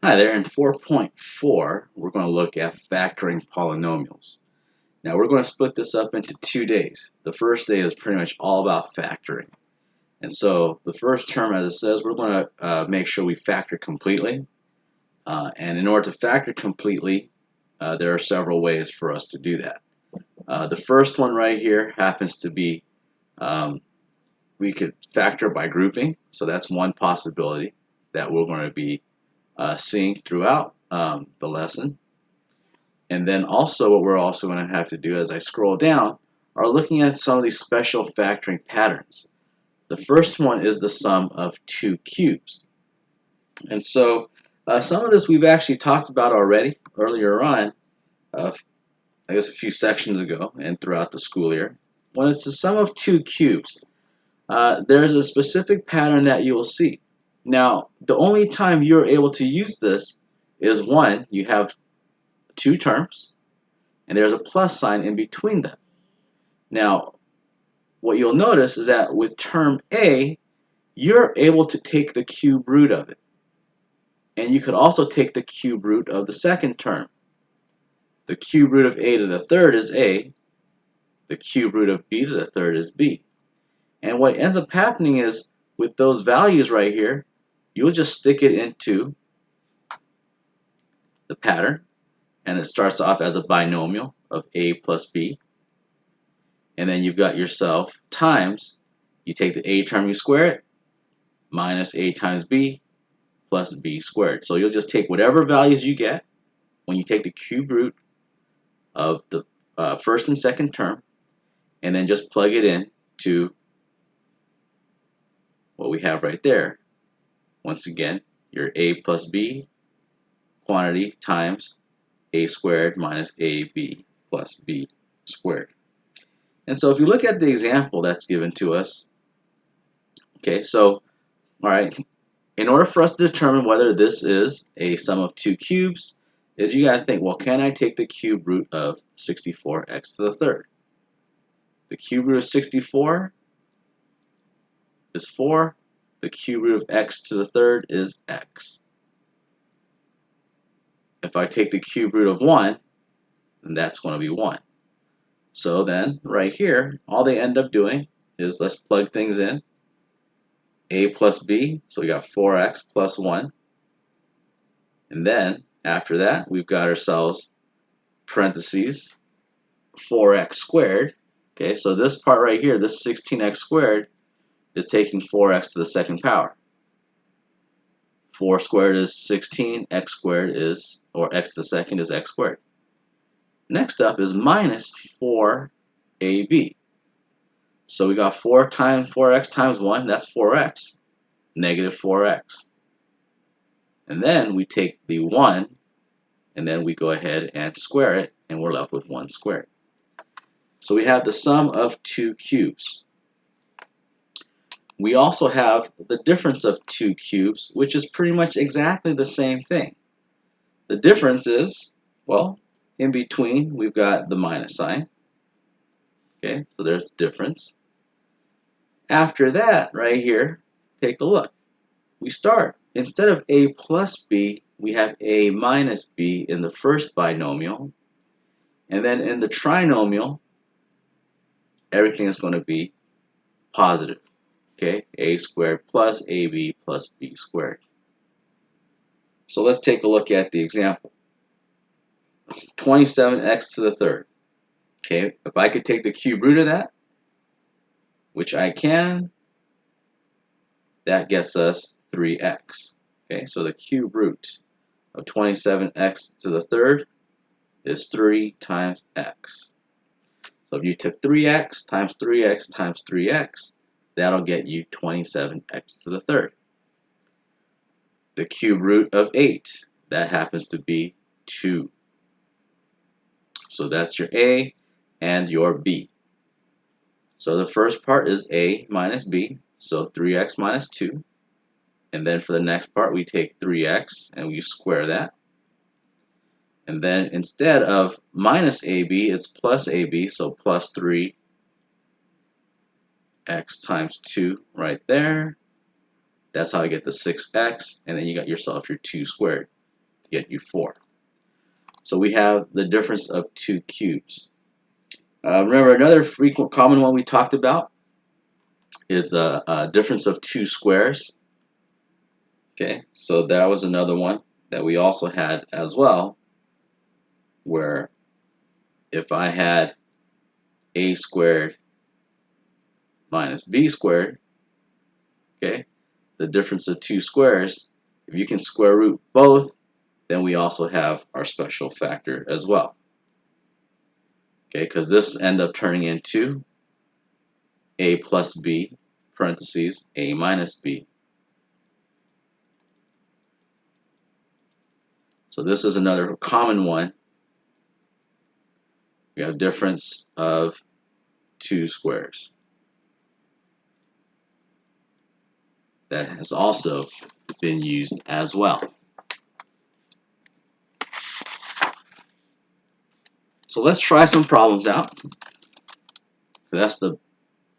Hi there, in 4.4, we're going to look at factoring polynomials. Now we're going to split this up into 2 days. The first day is pretty much all about factoring. And so the first term, as it says, we're going to make sure we factor completely. And in order to factor completely, there are several ways for us to do that. The first one right here happens to be we could factor by grouping. So that's one possibility that we're going to be seeing throughout the lesson. And then also what we're also going to have to do as I scroll down are looking at some of these special factoring patterns. The first one is the sum of two cubes. And so some of this we've actually talked about already earlier on, I guess a few sections ago and throughout the school year. When it's the sum of two cubes, there's a specific pattern that you will see. Now, the only time you're able to use this is one, you have two terms, and there's a plus sign in between them. Now, what you'll notice is that with term A, you're able to take the cube root of it. And you could also take the cube root of the second term. The cube root of A to the third is A. The cube root of B to the third is B. And what ends up happening is with those values right here, you'll just stick it into the pattern. And it starts off as a binomial of A plus B. And then you've got yourself times, you take the A term, you square it, minus A times B plus B squared. So you'll just take whatever values you get when you take the cube root of the first and second term, and then just plug it in to what we have right there. Once again, your A plus B quantity times A squared minus AB plus B squared. And so if you look at the example that's given to us, okay, so, all right, in order for us to determine whether this is a sum of two cubes, is you got to think, well, can I take the cube root of 64x to the third? The cube root of 64 is 4. The cube root of x to the third is x. If I take the cube root of 1, then that's going to be 1. So then, right here, all they end up doing is let's plug things in. A plus b, so we got 4x plus 1. And then, after that, we've got ourselves parentheses 4x squared. Okay, so this part right here, this 16x squared, is taking 4x to the second power. 4 squared is 16, x squared is, or x to the second is x squared. Next up is minus 4ab. So we got 4 times 4x times 1, that's 4x, negative 4x. And then we take the 1, and then we go ahead and square it, and we're left with 1 squared. So we have the sum of two cubes. We also have the difference of two cubes, which is pretty much exactly the same thing. The difference is, well, in between we've got the minus sign. Okay, so there's the difference. After that, right here, take a look. We start, instead of a plus b, we have a minus b in the first binomial. And then in the trinomial, everything is going to be positive. Okay, a squared plus ab plus b squared. So let's take a look at the example. 27x to the third. Okay, if I could take the cube root of that, which I can, that gets us 3x. Okay, so the cube root of 27x to the third is 3 times x. So if you took 3x times 3x times 3x, that'll get you 27x to the third. The cube root of 8, that happens to be 2. So that's your A and your B. So the first part is A minus B, so 3x minus 2. And then for the next part, we take 3x and we square that. And then instead of minus AB, it's plus AB, so plus 3x times 2 right there. That's how I get the 6x, and then you got yourself your 2 squared. get you 4. So we have the difference of 2 cubes. Remember, another frequent common one we talked about is the difference of 2 squares. Okay, so that was another one that we also had as well, where if I had a squared minus b squared, okay, the difference of 2 squares, if you can square root both, then we also have our special factor as well. Okay, because this ends up turning into a plus b, parentheses, a minus b. So this is another common one. We have difference of 2 squares. That has also been used as well. So let's try some problems out. That's the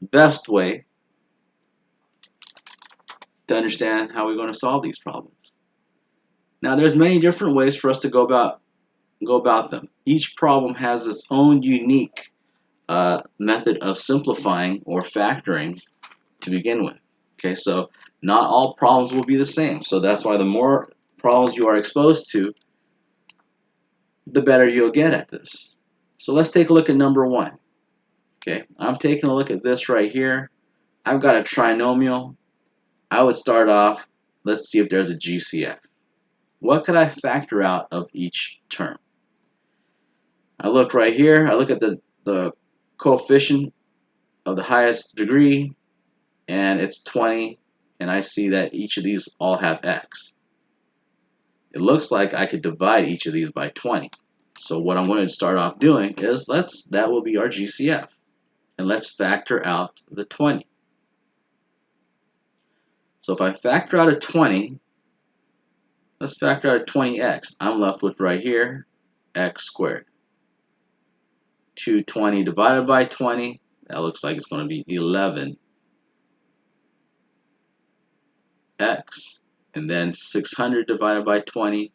best way to understand how we're going to solve these problems. Now there's many different ways for us to go about them. Each problem has its own unique method of simplifying or factoring to begin with. Okay, so not all problems will be the same. So that's why the more problems you are exposed to, the better you'll get at this. So let's take a look at number 1. Okay, I'm taking a look at this right here. I've got a trinomial. I would start off, let's see if there's a GCF. What could I factor out of each term? I look right here, I look at the coefficient of the highest degree, and it's 20, and I see that each of these all have x. It looks like I could divide each of these by 20. So what I'm going to start off doing is that will be our GCF. And let's factor out the 20. So if I factor out a 20, let's factor out a 20x. I'm left with right here, x squared. 220 divided by 20, that looks like it's going to be 11x. And then 600 divided by 20,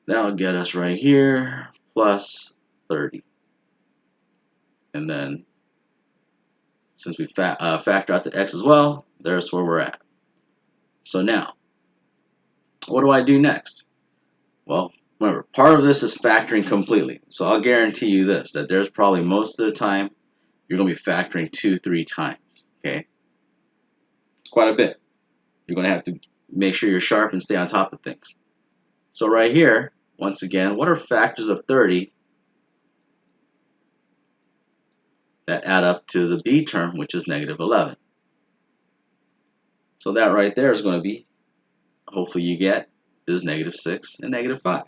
that'll get us right here, plus 30. And then, since we factor out the x as well, there's where we're at. So now, what do I do next? Well, remember, part of this is factoring completely. So I'll guarantee you this, that there's probably most of the time you're going to be factoring 2, 3 times. Okay? It's quite a bit. You're going to have to make sure you're sharp and stay on top of things. So right here, once again, what are factors of 30 that add up to the b term, which is negative 11? So that right there is going to be, hopefully you get, is negative 6 and negative 5.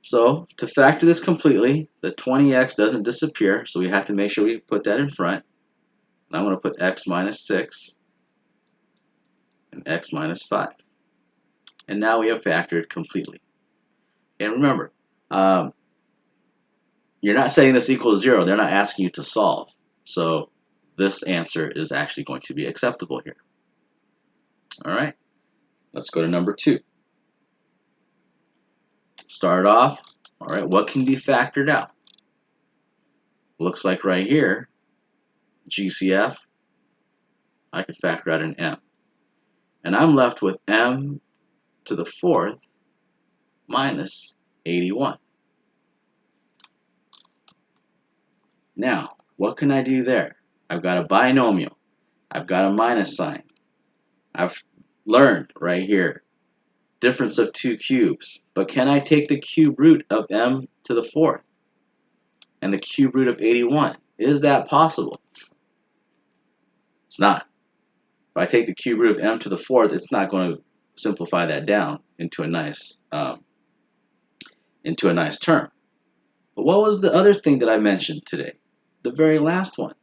So to factor this completely, the 20x doesn't disappear, so we have to make sure we put that in front. And I'm going to put x minus 6 and x minus 5. And now we have factored completely. And remember, you're not setting this equal to 0. They're not asking you to solve. So this answer is actually going to be acceptable here. All right, let's go to number 2. Start off, all right, what can be factored out? Looks like right here, GCF, I could factor out an m. And I'm left with m to the 4th minus 81. Now, what can I do there? I've got a binomial. I've got a minus sign. I've learned right here, difference of 2 cubes. But can I take the cube root of m to the 4th and the cube root of 81? Is that possible? It's not. If I take the cube root of m to the 4th, it's not going to simplify that down into a nice term. But what was the other thing that I mentioned today? The very last one,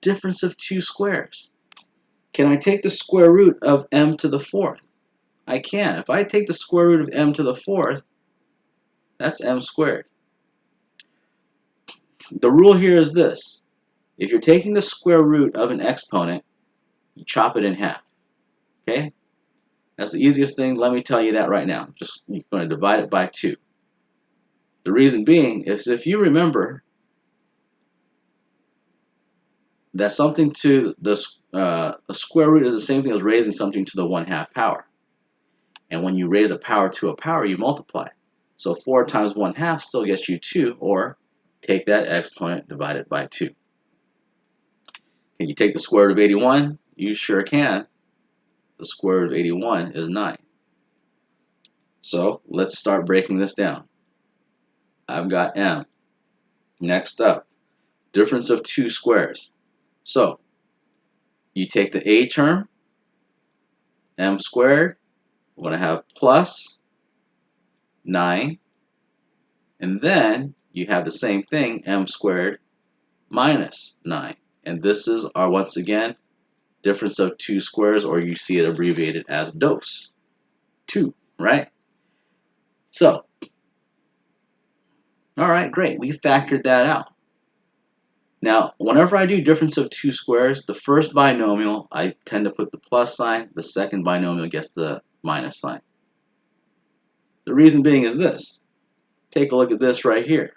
difference of 2 squares. Can I take the square root of m to the 4th? I can. If I take the square root of m to the 4th, that's m squared. The rule here is this. If you're taking the square root of an exponent, you chop it in half. Okay? That's the easiest thing. Let me tell you that right now. Just you're going to divide it by 2. The reason being is if you remember that something to the a square root is the same thing as raising something to the 1/2 power. And when you raise a power to a power, you multiply. So 4 times 1/2 still gets you 2, or take that exponent, divide it by 2. Can you take the square root of 81? You sure can. The square root of 81 is 9. So let's start breaking this down. I've got m. Next up, difference of 2 squares. So you take the a term, m squared, we're going to have plus 9, and then you have the same thing, m squared minus 9. And this is our, once again, difference of 2 squares, or you see it abbreviated as DOS. 2, right? So, all right, great. We factored that out. Now, whenever I do difference of 2 squares, the first binomial, I tend to put the plus sign. The second binomial gets the minus sign. The reason being is this. Take a look at this right here.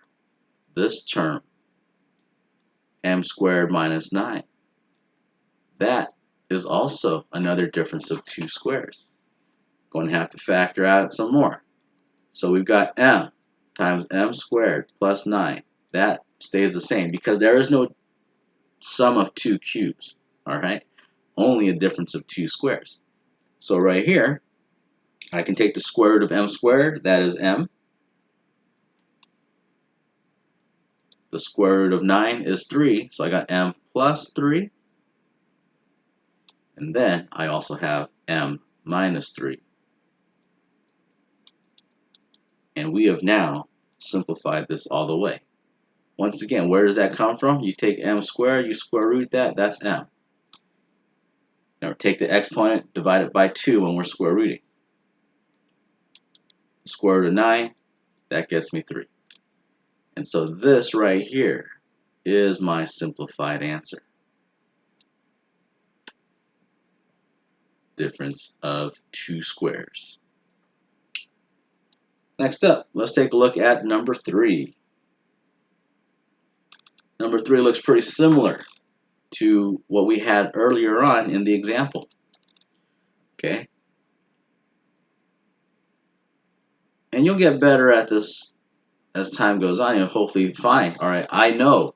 This term, m squared minus 9. That is also another difference of 2 squares. Going to have to factor out some more. So we've got m times m squared plus 9. That stays the same because there is no sum of 2 cubes. All right, only a difference of 2 squares. So right here, I can take the square root of m squared. That is m. The square root of 9 is 3. So I got m plus 3. And then I also have m minus 3. And we have now simplified this all the way. Once again, where does that come from? You take m squared, you square root that, that's m. Now take the exponent, divide it by 2 when we're square rooting. Square root of 9, that gets me 3. And so this right here is my simplified answer. Difference of 2 squares. Next up, let's take a look at number 3. Number 3 looks pretty similar to what we had earlier on in the example. Okay? And you'll get better at this as time goes on. You'll hopefully find, all right, I know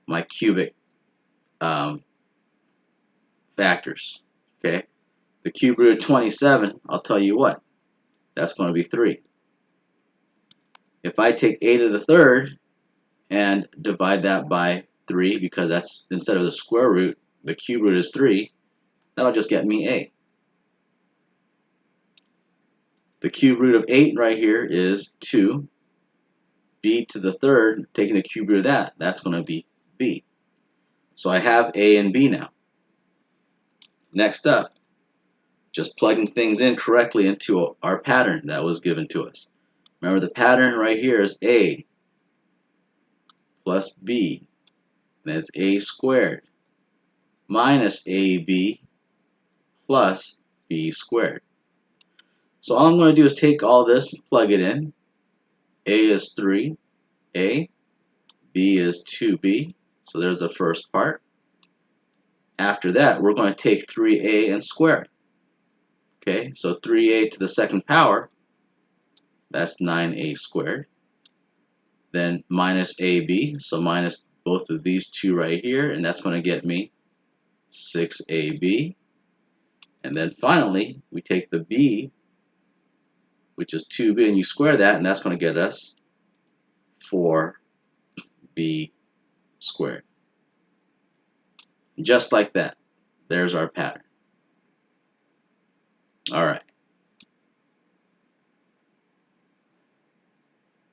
my cubic factors. Okay? The cube root of 27, I'll tell you what, that's going to be 3. If I take a to the third and divide that by 3, because that's, instead of the square root, the cube root is 3, that'll just get me a. The cube root of 8 right here is 2. B to the third, taking the cube root of that, that's going to be b. So I have a and b now. Next up, just plugging things in correctly into our pattern that was given to us. Remember, the pattern right here is a plus b, that's a squared, minus ab plus b squared. So all I'm going to do is take all this and plug it in. A is 3a, b is 2b, so there's the first part. After that, we're going to take 3a and square it. Okay, so 3a to the second power, that's 9a squared. Then minus ab, so minus both of these two right here, and that's going to get me 6ab. And then finally, we take the b, which is 2b, and you square that, and that's going to get us 4b squared. Just like that. There's our pattern. All right.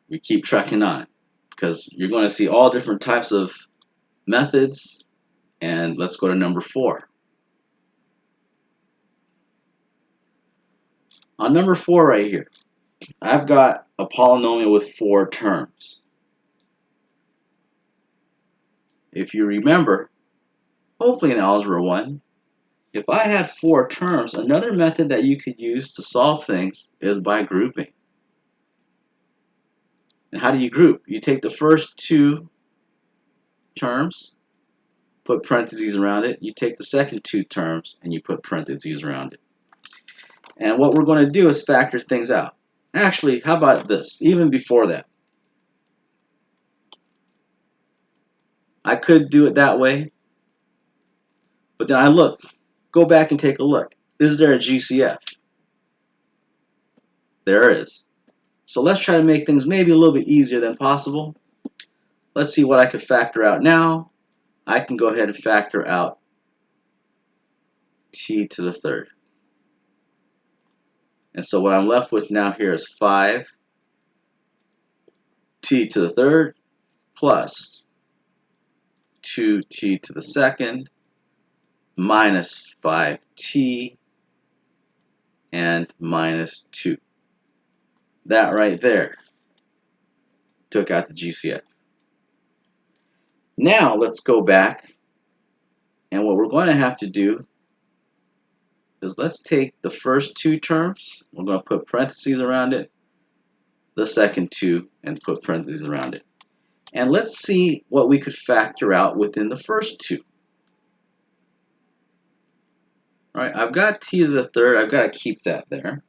We keep trekking on because you're going to see all different types of methods. And let's go to number 4. On number 4 right here, I've got a polynomial with 4 terms. If you remember, hopefully in Algebra 1, If I had 4 terms, another method that you could use to solve things is by grouping. And how do you group? You take the first 2 terms, put parentheses around it. You take the second 2 terms and you put parentheses around it. And what we're going to do is factor things out. Actually, how about this? Even before that, I could do it that way, but then I go back and take a look. Is there a GCF? There is. So let's try to make things maybe a little bit easier than possible. Let's see what I could factor out now. I can go ahead and factor out t to the third. And so what I'm left with now here is 5t to the third plus 2t to the second minus 5t and minus 2. That right there took out the GCF. Now let's go back, and what we're going to have to do is let's take the first 2 terms, we're going to put parentheses around it, the second 2, and put parentheses around it. And let's see what we could factor out within the first 2. All right, I've got t to the third, I've got to keep that there.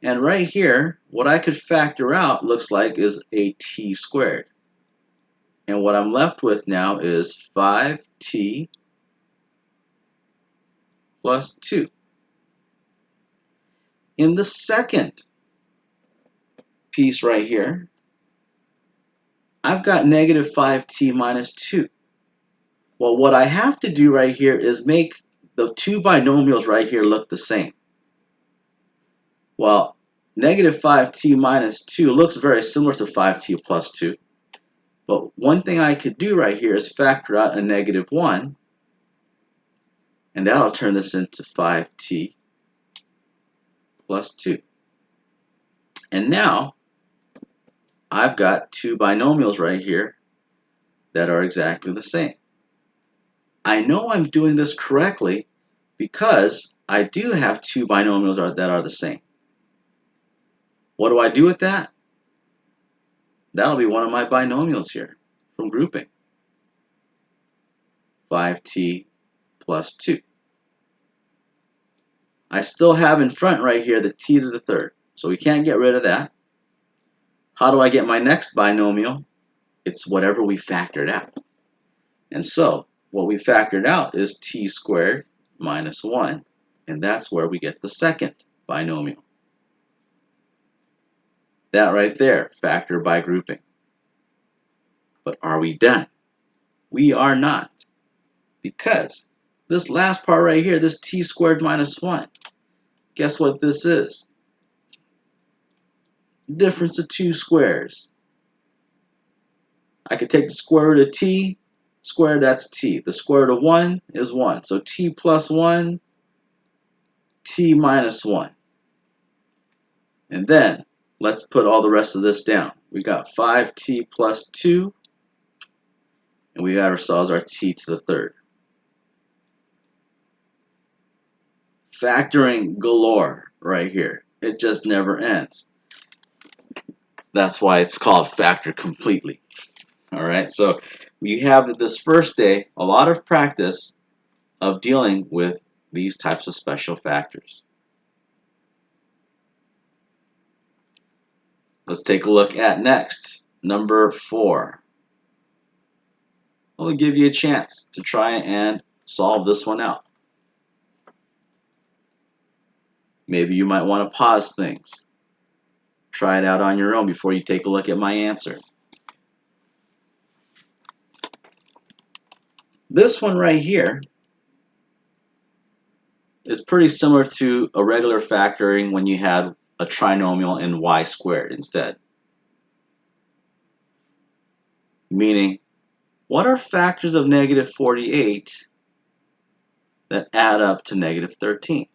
And right here, what I could factor out looks like is a t squared. And what I'm left with now is 5t plus 2. In the second piece right here, I've got negative 5t minus 2. Well, what I have to do right here is make the 2 binomials right here look the same. Well, negative 5t minus 2 looks very similar to 5t plus 2. But one thing I could do right here is factor out a negative 1. And that'll turn this into 5t plus 2. And now, I've got 2 binomials right here that are exactly the same. I know I'm doing this correctly because I do have 2 binomials that are the same. What do I do with that? That'll be one of my binomials here from grouping. 5t plus 2. I still have in front right here the t to the third, so we can't get rid of that. How do I get my next binomial? It's whatever we factored out. And so what we factored out is t squared minus 1, and that's where we get the second binomial. That right there, factor by grouping. But are we done? We are not, because this last part right here, this t squared minus 1, guess what this is? Difference of 2 squares. I could take the square root of t, square, that's t. The square root of 1 is 1. So t plus 1, t minus 1. And then let's put all the rest of this down. We got 5t plus 2, and we got ourselves our t to the third. Factoring galore right here. It just never ends. That's why it's called factor completely. All right, so we have this first day a lot of practice of dealing with these types of special factors. Let's take a look at next, number 4. I'll give you a chance to try and solve this one out. Maybe you might want to pause things. Try it out on your own before you take a look at my answer. This one right here is pretty similar to a regular factoring when you had a trinomial and y squared instead. Meaning, what are factors of negative 48 that add up to negative 13?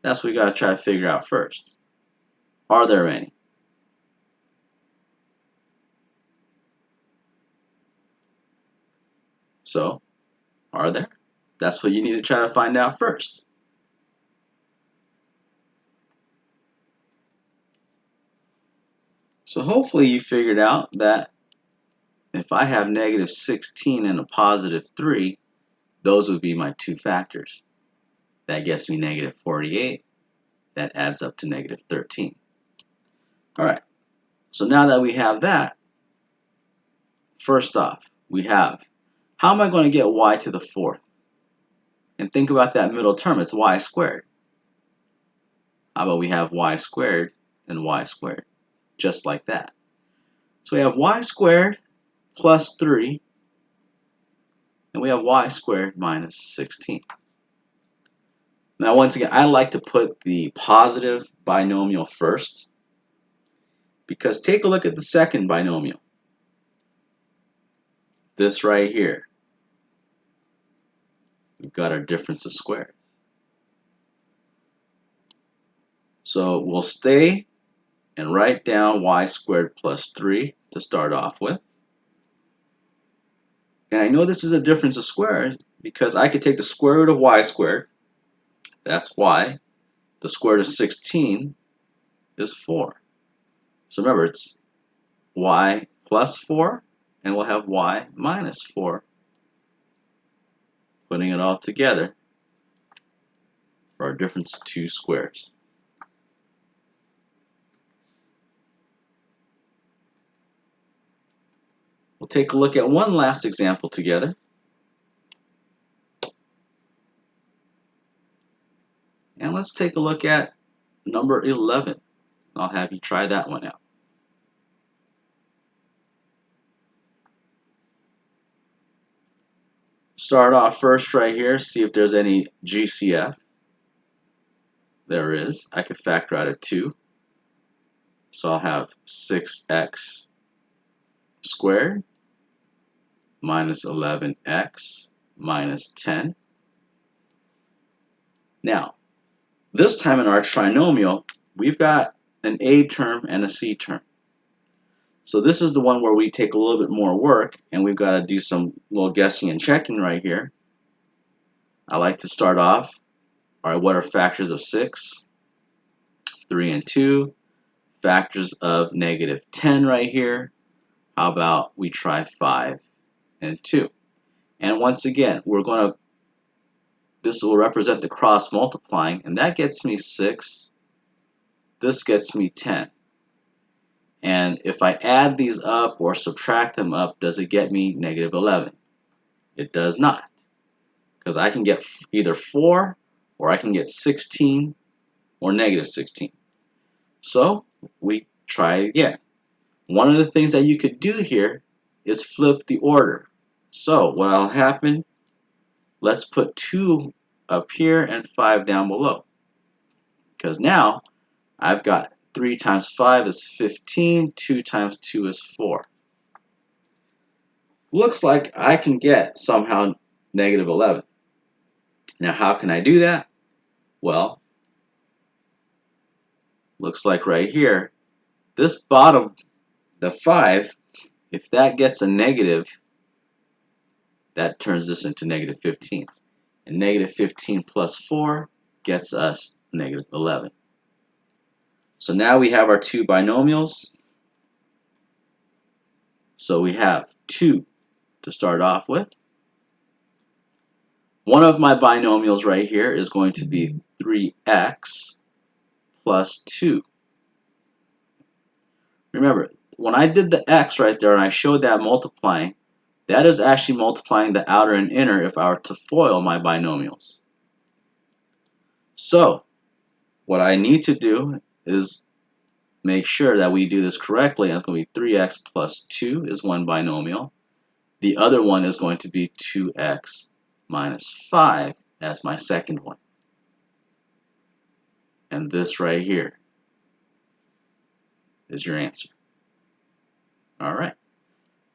That's what we got to try to figure out first. Are there any? So, are there? That's what you need to try to find out first. So hopefully you figured out that if I have negative 16 and a positive 3, those would be my two factors. That gets me negative 48. That adds up to negative 13. All right, so now that we have that, first off, we have, how am I going to get y to the fourth? And think about that middle term, it's y squared. How about we have y squared and y squared, just like that. So we have y squared plus 3, and we have y squared minus 16. Now once again, I like to put the positive binomial first, because take a look at the second binomial. This right here. We've got our difference of squares. So we'll stay and write down y squared plus 3 to start off with. And I know this is a difference of squares because I could take the square root of y squared, that's y. The square root of 16 is 4. So remember, it's y plus 4, and we'll have y minus 4. Putting it all together for our difference of two squares. We'll take a look at one last example together. And let's take a look at number 11. I'll have you try that one out. Start off first right here, see if there's any GCF. There is. I could factor out a 2. So I'll have 6x squared minus 11x minus 10. Now, this time in our trinomial, we've got an A term and a C term. So this is the one where we take a little bit more work, and we've got to do some little guessing and checking right here. I like to start off, all right, what are factors of 6? 3 and 2. Factors of negative 10 right here. How about we try 5 and 2? And once again, this will represent the cross multiplying, and that gets me 6. This gets me 10. And if I add these up or subtract them up, does it get me negative 11? It does not, because I can get either 4 or I can get 16 or negative 16. So we try it again. One of the things that you could do here is flip the order. So what will happen, let's put 2 up here and 5 down below, because now I've got 3 times 5 is 15, 2 times 2 is 4. Looks like I can get somehow negative 11. Now how can I do that? Well, looks like right here, this bottom, the 5, if that gets a negative, that turns this into negative 15. And negative 15 plus 4 gets us negative 11. So now we have our two binomials. So we have 2 to start off with. One of my binomials right here is going to be 3x plus 2. Remember, when I did the x right there and I showed that multiplying, that is actually multiplying the outer and inner if I were to FOIL my binomials. So what I need to do is make sure that we do this correctly. And it's going to be 3x plus 2 is one binomial. The other one is going to be 2x minus 5 as my second one. And this right here is your answer. All right.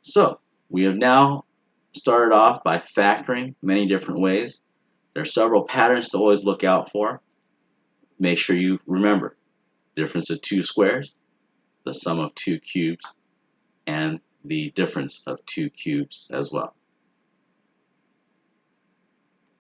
So we have now started off by factoring many different ways. There are several patterns to always look out for. Make sure you remember difference of two squares, the sum of two cubes, and the difference of two cubes as well.